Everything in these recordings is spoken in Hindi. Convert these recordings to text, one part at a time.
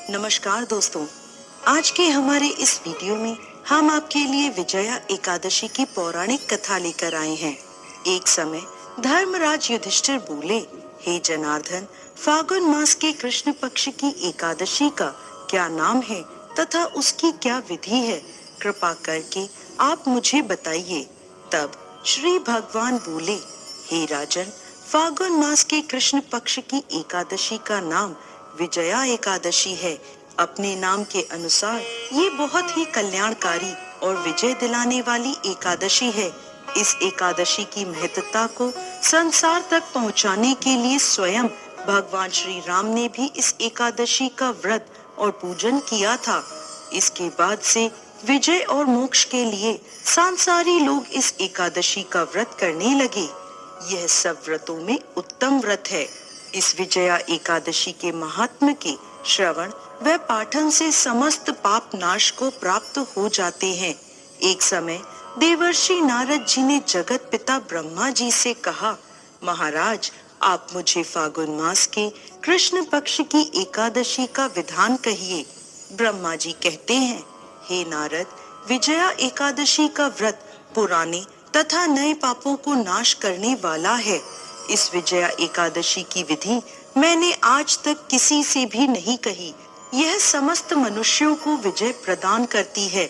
नमस्कार दोस्तों, आज के हमारे इस वीडियो में हम आपके लिए विजया एकादशी की पौराणिक कथा लेकर आए हैं। एक समय धर्मराज युधिष्ठिर बोले, हे जनार्दन, फागुन मास के कृष्ण पक्ष की एकादशी का क्या नाम है तथा उसकी क्या विधि है, कृपा करके आप मुझे बताइए। तब श्री भगवान बोले, हे राजन, फागुन मास के कृष्ण पक्ष की एकादशी का नाम विजया एकादशी है। अपने नाम के अनुसार ये बहुत ही कल्याणकारी और विजय दिलाने वाली एकादशी है। इस एकादशी की महत्ता को संसार तक पहुंचाने के लिए स्वयं भगवान श्री राम ने भी इस एकादशी का व्रत और पूजन किया था। इसके बाद से विजय और मोक्ष के लिए सांसारी लोग इस एकादशी का व्रत करने लगे। यह सब व्रतों में उत्तम व्रत है। इस विजया एकादशी के महात्म्य के श्रवण व पाठन से समस्त पाप नाश को प्राप्त हो जाते हैं। एक समय देवर्षि नारद जी ने जगत पिता ब्रह्मा जी से कहा, महाराज, आप मुझे फागुन मास के कृष्ण पक्ष की एकादशी का विधान कहिए। ब्रह्मा जी कहते हैं, हे नारद, विजया एकादशी का व्रत पुराने तथा नए पापों को नाश करने वाला है। इस विजया एकादशी की विधि मैंने आज तक किसी से भी नहीं कही। यह समस्त मनुष्यों को विजय प्रदान करती है।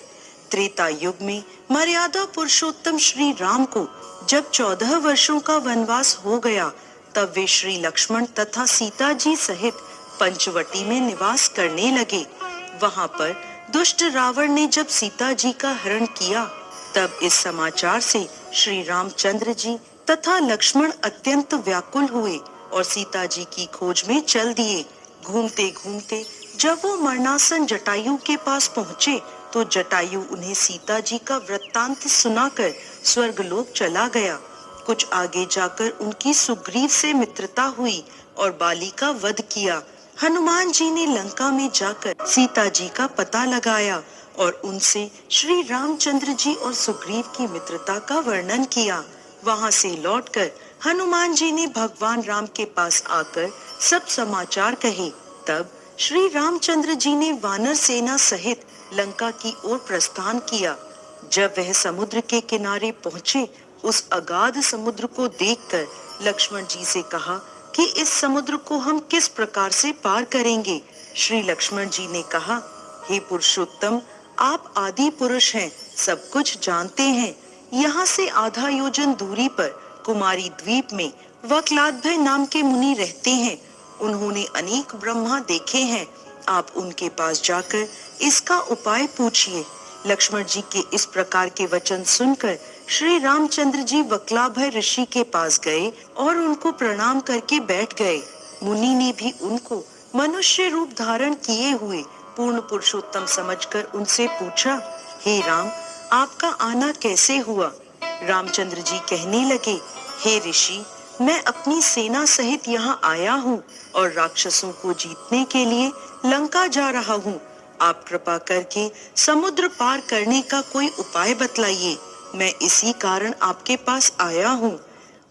त्रेता युग में मर्यादा पुरुषोत्तम श्री राम को जब 14 वर्षों का वनवास हो गया, तब वे श्री लक्ष्मण तथा सीता जी सहित पंचवटी में निवास करने लगे। वहां पर दुष्ट रावण ने जब सीता जी का हरण किया, तब इस समाचार से श्री रामचंद्र जी तथा लक्ष्मण अत्यंत व्याकुल हुए और सीता जी की खोज में चल दिए। घूमते घूमते जब वो मरणासन जटायु के पास पहुँचे, तो जटायु उन्हें सीता जी का वृत्तांत सुनाकर स्वर्गलोक चला गया। कुछ आगे जाकर उनकी सुग्रीव से मित्रता हुई और बाली का वध किया। हनुमान जी ने लंका में जाकर सीता जी का पता लगाया और उनसे श्री रामचंद्र जी और सुग्रीव की मित्रता का वर्णन किया। वहां से लौटकर हनुमान जी ने भगवान राम के पास आकर सब समाचार कहे। तब श्री रामचंद्र जी ने वानर सेना सहित लंका की ओर प्रस्थान किया। जब वह समुद्र के किनारे पहुँचे, उस अगाध समुद्र को देखकर लक्ष्मण जी से कहा कि इस समुद्र को हम किस प्रकार से पार करेंगे। श्री लक्ष्मण जी ने कहा, हे पुरुषोत्तम, आप आदि पुरुष हैं, सब कुछ जानते हैं। यहाँ से आधा योजन दूरी पर कुमारी द्वीप में वक्लाद्भय नाम के मुनि रहते हैं। उन्होंने अनेक ब्रह्मा देखे हैं। आप उनके पास जाकर इसका उपाय पूछिए। लक्ष्मण जी के इस प्रकार के वचन सुनकर श्री रामचंद्र जी वक्लाभय ऋषि के पास गए और उनको प्रणाम करके बैठ गए। मुनि ने भी उनको मनुष्य रूप धारण किए हुए पूर्ण पुरुषोत्तम समझकर उनसे पूछा, हे राम, आपका आना कैसे हुआ? रामचंद्र जी कहने लगे, हे ऋषि, मैं अपनी सेना सहित यहाँ आया हूँ और राक्षसों को जीतने के लिए लंका जा रहा हूँ। आप कृपा करके समुद्र पार करने का कोई उपाय बतलाइए। मैं इसी कारण आपके पास आया हूँ।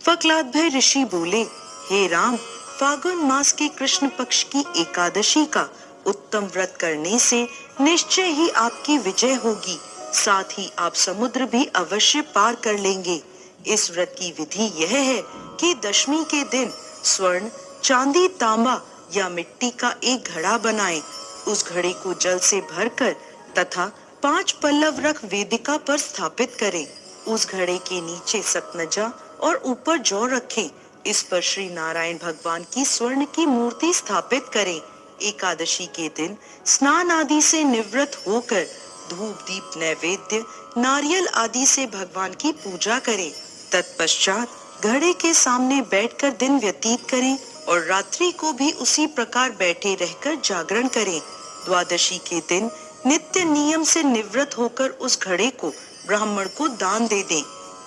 वक्लाद्भय ऋषि बोले, हे राम, फागुन मास के कृष्ण पक्ष की एकादशी का उत्तम व्रत करने से निश्चय ही आपकी विजय होगी। साथ ही आप समुद्र भी अवश्य पार कर लेंगे। इस व्रत की विधि यह है कि दशमी के दिन स्वर्ण, चांदी, तांबा या मिट्टी का एक घड़ा बनाएं। उस घड़े को जल से भरकर तथा 5 पल्लव रख वेदिका पर स्थापित करें। उस घड़े के नीचे सतनजा और ऊपर जौ रखें। इस पर श्री नारायण भगवान की स्वर्ण की मूर्ति स्थापित करें। एकादशी के दिन स्नान आदि से निवृत्त होकर धूप, दीप, नैवेद्य, नारियल आदि से भगवान की पूजा करें। तत्पश्चात घड़े के सामने बैठकर दिन व्यतीत करें और रात्रि को भी उसी प्रकार बैठे रहकर जागरण करें। द्वादशी के दिन नित्य नियम से निवृत्त होकर उस घड़े को ब्राह्मण को दान दे दें।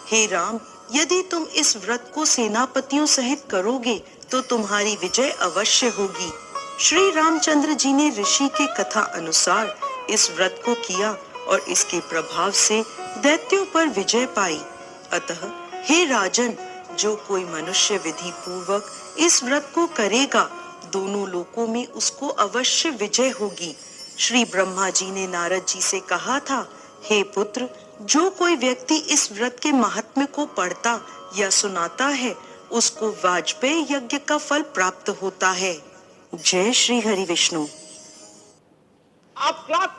हे राम, यदि तुम इस व्रत को सेनापतियों सहित करोगे तो तुम्हारी विजय अवश्य होगी। श्री रामचंद्र जी ने ऋषि के कथा अनुसार इस व्रत को किया और इसके प्रभाव से दैत्यों पर विजय पाई। अतः हे राजन, जो कोई मनुष्य विधि पूर्वक इस व्रत को करेगा, दोनों लोकों में उसको अवश्य विजय होगी। श्री ब्रह्मा जी ने नारद जी से कहा था, हे पुत्र, जो कोई व्यक्ति इस व्रत के महात्म्य को पढ़ता या सुनाता है, उसको वाजपेय यज्ञ का फल प्राप्त होता है। जय श्री हरि विष्णु। आप क्लास